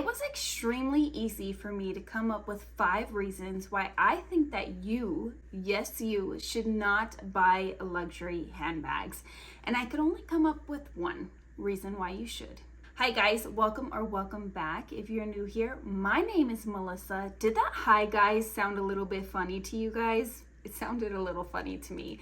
It was extremely easy for me to come up with 5 reasons why I think that you, yes you, should not buy luxury handbags. And I could only come up with one reason why you should. Hi guys, welcome back. If you're new here, my name is Melissa. Did that hi guys sound a little bit funny to you guys? It sounded a little funny to me.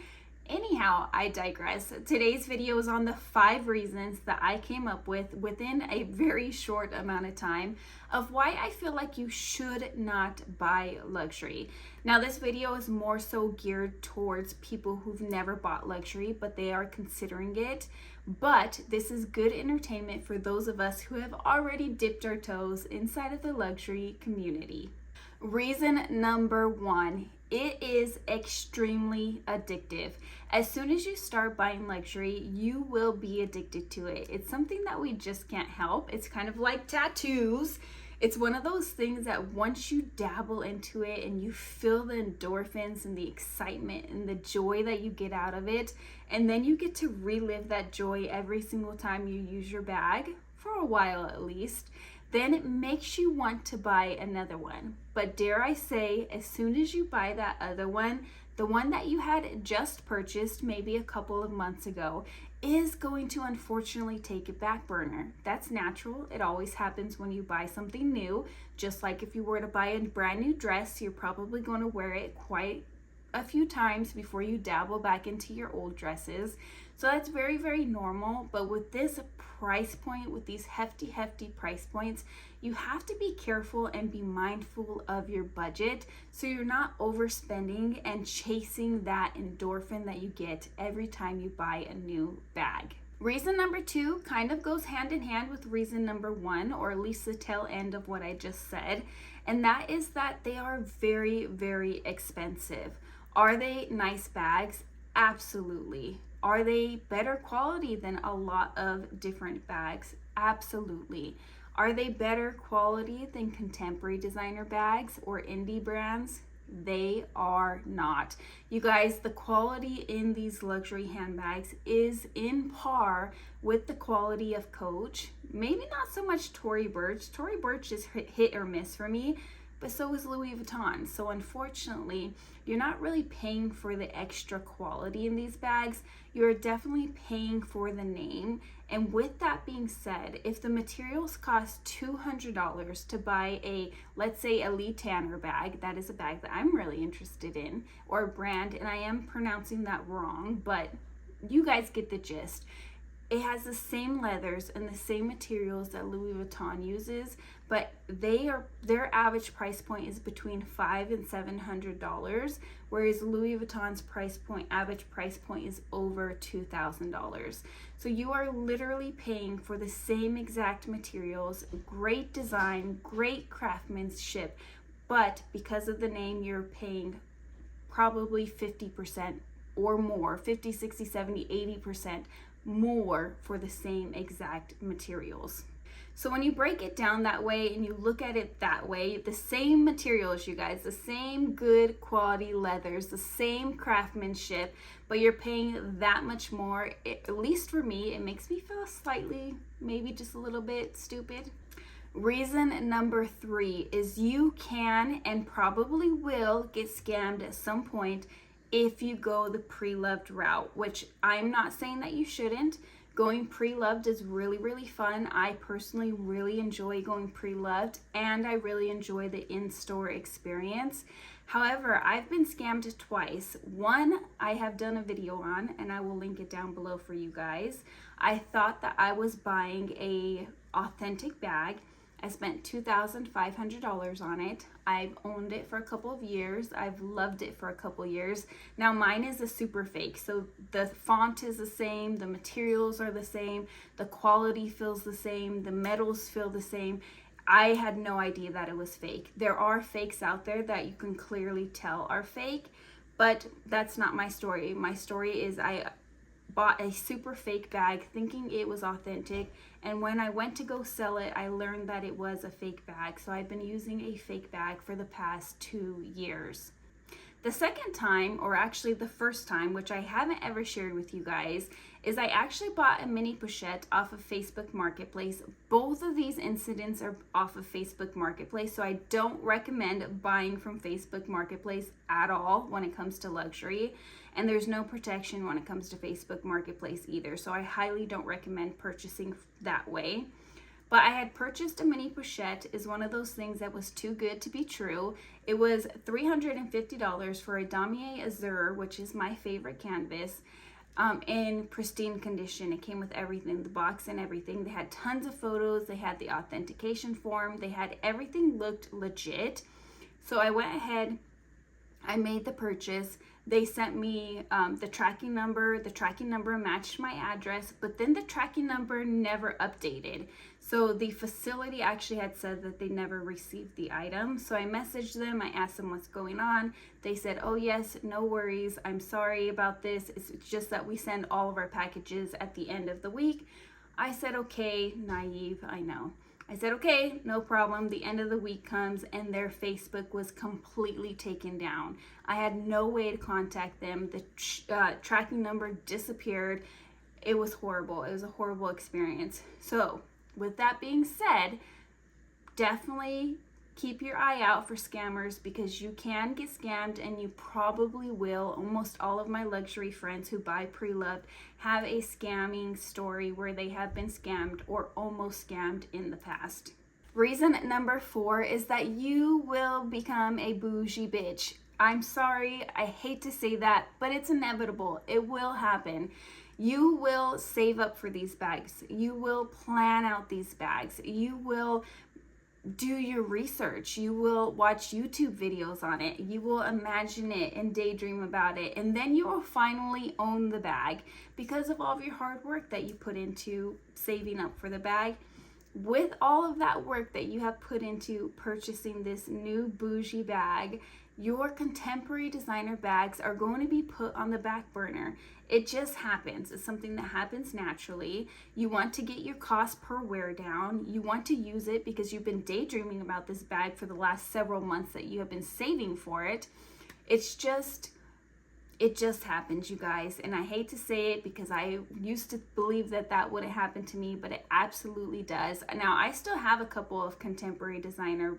Anyhow, I digress. Today's video is on the 5 reasons that I came up with within a very short amount of time of why I feel like you should not buy luxury. Now, this video is more so geared towards people who've never bought luxury, but they are considering it. But this is good entertainment for those of us who have already dipped our toes inside of the luxury community. Reason number 1. It is extremely addictive. As soon as you start buying luxury, you will be addicted to it. It's something that we just can't help. It's kind of like tattoos. It's one of those things that once you dabble into it and you feel the endorphins and the excitement and the joy that you get out of it, and then you get to relive that joy every single time you use your bag, for a while at least, then it makes you want to buy another one. But dare I say, as soon as you buy that other one, the one that you had just purchased maybe a couple of months ago is going to unfortunately take a back burner. That's natural. It always happens when you buy something new. Just like if you were to buy a brand new dress, you're probably going to wear it quite a few times before you dabble back into your old dresses. So that's very, very normal. But with this price point, with these hefty price points, you have to be careful and be mindful of your budget so you're not overspending and chasing that endorphin that you get every time you buy a new bag. Reason number 2 kind of goes hand in hand with reason number 1, or at least the tail end of what I just said, and that is that they are very, very expensive. Are they nice bags? Absolutely. Are they better quality than a lot of different bags? Absolutely. Are they better quality than contemporary designer bags or indie brands? They are not. You guys, the quality in these luxury handbags is in par with the quality of Coach. Maybe not so much Tory Burch. Tory Burch is hit or miss for me, but so is Louis Vuitton. So unfortunately, you're not really paying for the extra quality in these bags. You're definitely paying for the name. And with that being said, if the materials cost $200 to buy a, let's say, a Lee Tanner bag, that is a bag that I'm really interested in, or a brand, and I am pronouncing that wrong, but you guys get the gist. It has the same leathers and the same materials that Louis Vuitton uses, but their average price point is between $500 and $700, whereas Louis Vuitton's average price point is over $2,000. So you are literally paying for the same exact materials, great design, great craftsmanship, but because of the name, you're paying probably 50% or more, 50, 60, 70, 80% more for the same exact materials. So when you break it down that way and you look at it that way, the same materials, you guys, the same good quality leathers, the same craftsmanship, but you're paying that much more, at least for me, it makes me feel slightly, maybe just a little bit stupid. Reason number 3 is you can and probably will get scammed at some point if you go the pre-loved route, which I'm not saying that you shouldn't. Going pre-loved is really, really fun. I personally really enjoy going pre-loved, and I really enjoy the in-store experience. However, I've been scammed twice. One, I have done a video on, and I will link it down below for you guys. I thought that I was buying a authentic bag. I spent $2,500 on it. I've owned it for a couple of years. I've loved it for a couple of years. Now mine is a super fake. So the font is the same, the materials are the same, the quality feels the same, the metals feel the same. I had no idea that it was fake. There are fakes out there that you can clearly tell are fake, but that's not my story. My story is I bought a super fake bag thinking it was authentic, and when I went to go sell it, I learned that it was a fake bag. So I've been using a fake bag for the past 2 years. The second time, or actually the first time, which I haven't ever shared with you guys, is I actually bought a mini pochette off of Facebook Marketplace. Both of these incidents are off of Facebook Marketplace, so I don't recommend buying from Facebook Marketplace at all when it comes to luxury. And there's no protection when it comes to Facebook Marketplace either, so I highly don't recommend purchasing that way. But I had purchased a mini pochette. Is one of those things that was too good to be true. It was $350 for a Damier Azur, which is my favorite canvas, in pristine condition. It came with everything, the box and everything. They had tons of photos. They had the authentication form. They had everything looked legit. So I went ahead, I made the purchase. They sent me the tracking number. The tracking number matched my address, but then the tracking number never updated. So the facility actually had said that they never received the item. So I messaged them. I asked them what's going on. They said, oh yes, no worries. I'm sorry about this. It's just that we send all of our packages at the end of the week. I said, okay, naive, I know. I said, okay, no problem. The end of the week comes and their Facebook was completely taken down. I had no way to contact them. The tracking number disappeared. It was horrible. It was a horrible experience. So with that being said, definitely keep your eye out for scammers, because you can get scammed, and you probably will. Almost all of my luxury friends who buy pre-loved have a scamming story where they have been scammed or almost scammed in the past. Reason number 4 is that you will become a bougie bitch. I'm sorry, I hate to say that, but it's inevitable. It will happen. You will save up for these bags. You will plan out these bags. You will do your research. You will watch YouTube videos on it. You will imagine it and daydream about it. And then you will finally own the bag because of all of your hard work that you put into saving up for the bag. With all of that work that you have put into purchasing this new bougie bag, your contemporary designer bags are going to be put on the back burner. It just happens. It's something that happens naturally. You want to get your cost per wear down. You want to use it because you've been daydreaming about this bag for the last several months that you have been saving for it. It just happens, you guys. And I hate to say it because I used to believe that that wouldn't happen to me, but it absolutely does. Now, I still have a couple of contemporary designer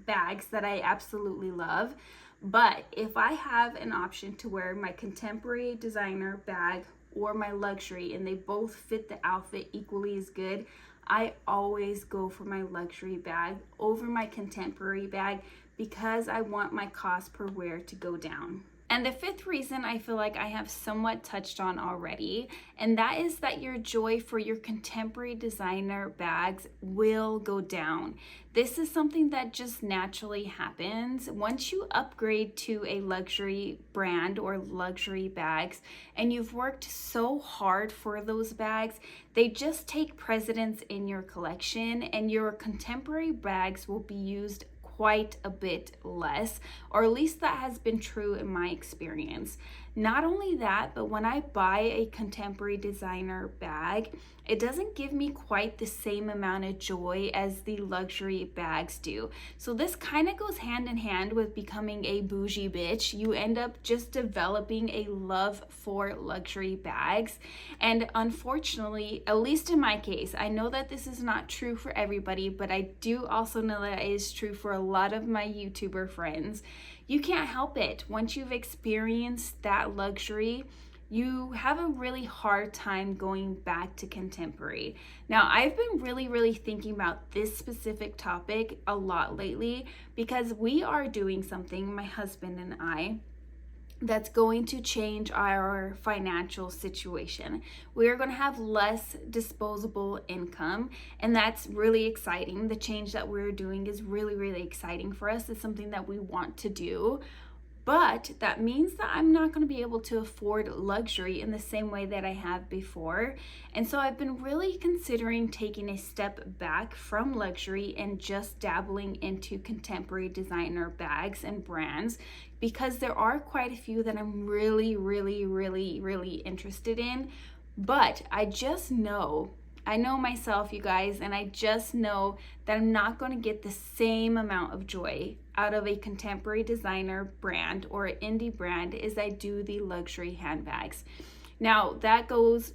bags that I absolutely love. But if I have an option to wear my contemporary designer bag or my luxury, and they both fit the outfit equally as good, I always go for my luxury bag over my contemporary bag because I want my cost per wear to go down. And the 5th reason I feel like I have somewhat touched on already, and that is that your joy for your contemporary designer bags will go down. This is something that just naturally happens. Once you upgrade to a luxury brand or luxury bags, and you've worked so hard for those bags, they just take precedence in your collection, and your contemporary bags will be used quite a bit less, or at least that has been true in my experience. Not only that, but when I buy a contemporary designer bag, it doesn't give me quite the same amount of joy as the luxury bags do. So this kind of goes hand in hand with becoming a bougie bitch. You end up just developing a love for luxury bags. And unfortunately, at least in my case, I know that this is not true for everybody, but I do also know that it is true for a lot of my YouTuber friends. You can't help it. Once you've experienced that luxury, you have a really hard time going back to contemporary. Now, I've been really thinking about this specific topic a lot lately because we are doing something, my husband and I, that's going to change our financial situation. We're going to have less disposable income, and that's really exciting. The change that we're doing is really exciting for us. It's something that we want to do. But that means that I'm not going to be able to afford luxury in the same way that I have before. And so I've been really considering taking a step back from luxury and just dabbling into contemporary designer bags and brands, because there are quite a few that I'm really interested in. But I know myself, you guys, and I just know that I'm not going to get the same amount of joy out of a contemporary designer brand or an indie brand as I do the luxury handbags. Now, that goes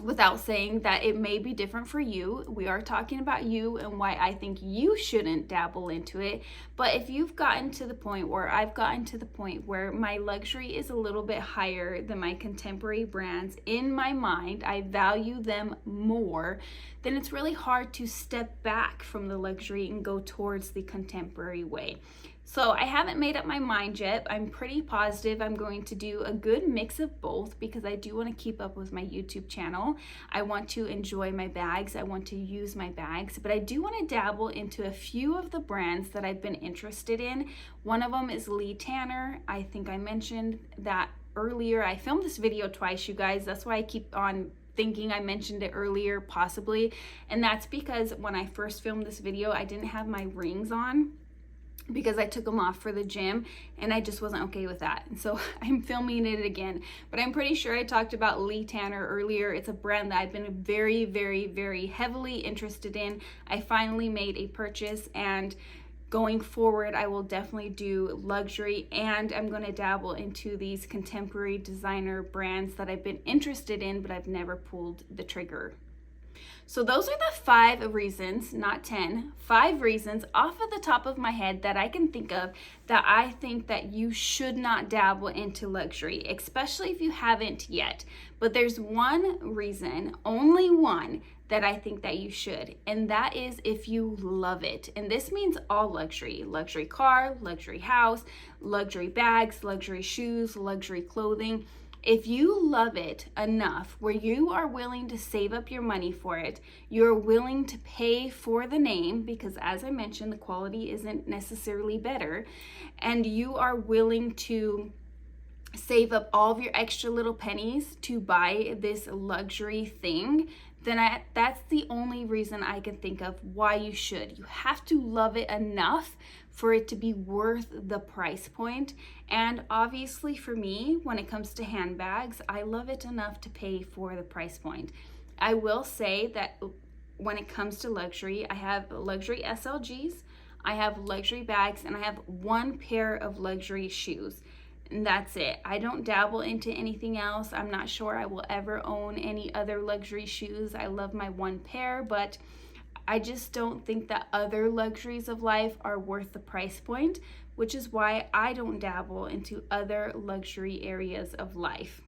without saying that it may be different for you. We are talking about you and why I think you shouldn't dabble into it. But if you've gotten to the point, or I've gotten to the point where my luxury is a little bit higher than my contemporary brands, in my mind, I value them more, then it's really hard to step back from the luxury and go towards the contemporary way. So I haven't made up my mind yet. I'm pretty positive I'm going to do a good mix of both, because I do want to keep up with my YouTube channel. I want to enjoy my bags. I want to use my bags, but I do want to dabble into a few of the brands that I've been interested in. One of them is Lee Tanner. I think I mentioned that earlier. I filmed this video twice, you guys. That's why I keep on thinking I mentioned it earlier, possibly. And that's because when I first filmed this video, I didn't have my rings on, because I took them off for the gym and I just wasn't okay with that. And so I'm filming it again. But I'm pretty sure I talked about Lee Tanner earlier. It's a brand that I've been very, very, very heavily interested in. I finally made a purchase, and going forward, I will definitely do luxury, and I'm going to dabble into these contemporary designer brands that I've been interested in, but I've never pulled the trigger. So those are the 5 reasons, not 10, 5 reasons off of the top of my head that I can think of that I think that you should not dabble into luxury, especially if you haven't yet. But there's one reason, only one, that I think that you should, and that is if you love it. And this means all luxury: luxury car, luxury house, luxury bags, luxury shoes, luxury clothing. If you love it enough where you are willing to save up your money for it, you're willing to pay for the name, because as I mentioned, the quality isn't necessarily better, and you are willing to save up all of your extra little pennies to buy this luxury thing, then that's the only reason I can think of why you should. You have to love it enough for it to be worth the price point. And obviously for me, when it comes to handbags, I love it enough to pay for the price point. I will say that when it comes to luxury, I have luxury SLGs, I have luxury bags, and I have 1 pair of luxury shoes. And that's it. I don't dabble into anything else. I'm not sure I will ever own any other luxury shoes. I love my 1 pair, but I just don't think that other luxuries of life are worth the price point, which is why I don't dabble into other luxury areas of life.